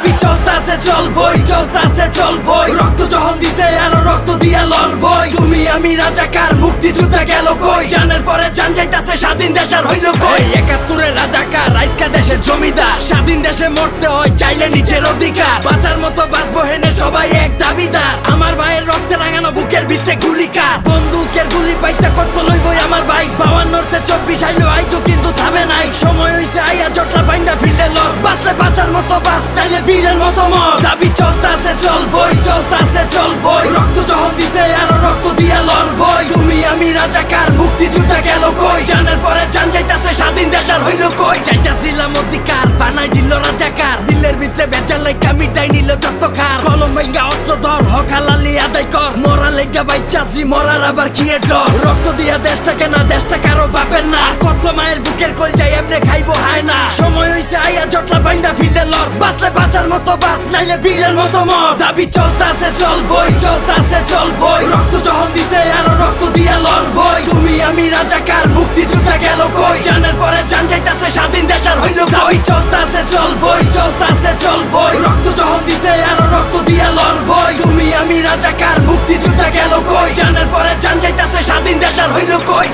দাবি চলতাছে চলবই রক্ত যখন দিছে আর রক্ত দিয়া লড়বই তুমি আমি রাজাকার মুক্তিযোদ্ধা গেল কই জানের পরে জান যাইতাছে স্বাধীন দেশের হইল কই ৭১ রাজাকার আজকা দেশের জমিদার স্বাধীন দেশে মরতে হয় চাইলে নিজের অধিকার বাঁচার মতো বাঁচবো হেনে সবাই এক দাবিদার আমার ভাইয়ের রক্তে রাঙানো বুকের ভিতরে গুলিকার বন্দুকের গুলি পাইতে কত লইবই আমার ভাই ৫২তে ২৪ আইলো আইজো কিন্তু থামে নাই সময় হইছে আইয়া জটলা বাইন্দা ফিল্ডে লড় বাঁচলে বাঁচার মতো বাঁচ নাইলে বীরের মতো মর দাবি চলতাছে চলবই রক্ত যখন দিছে আরো রক্ত দিয়া লড়বই তুমি আমি রাজাকার মুক্তিযোদ্ধা গেল কই জানের পরে জান যাইতাছে স্বাধীন দেশের হইল কই চাইতাছিলাম অধিকার বানাই দিল রাজাকার দিলের ভিতরে বেজার লেখা মিটাই নিল যত খার কলম ভাঙ্গা অস্ত্র ধর হক হালালি আদায় কর মরা লেগা বাইচাছি মরার আবার কি ডর রক্ত দিয়া দেশটাকে না দেশটা কারো বাপের না কত মায়ের বুকের কল যাই এমনি খাইবো হায় না সময় হইছে আইয়া জটলা বাইন্দা ফিল্ডে লড় বাঁচলে বাঁচার মতো বাঁচ নাইলে বীরের মতো মর দাবি চলতাছে চলবই রক্ত যখন দিছে আরো রক্ত দিয়া লড়বই তুমি আমি রাজাকার মুক্তিযোদ্ধা গেল কই জানের পরে জান যাইতাছে স্বাধীন দেশের হইল কই চলতাছে চলবই রক্ত যখন দিছে আরো রক্ত দিয়া লড়বই তুমি আমি রাজাকার মুক্তিযোদ্ধা গেল কই জানের পরে জান যাইতাছে স্বাধীন দেশের হইল কই।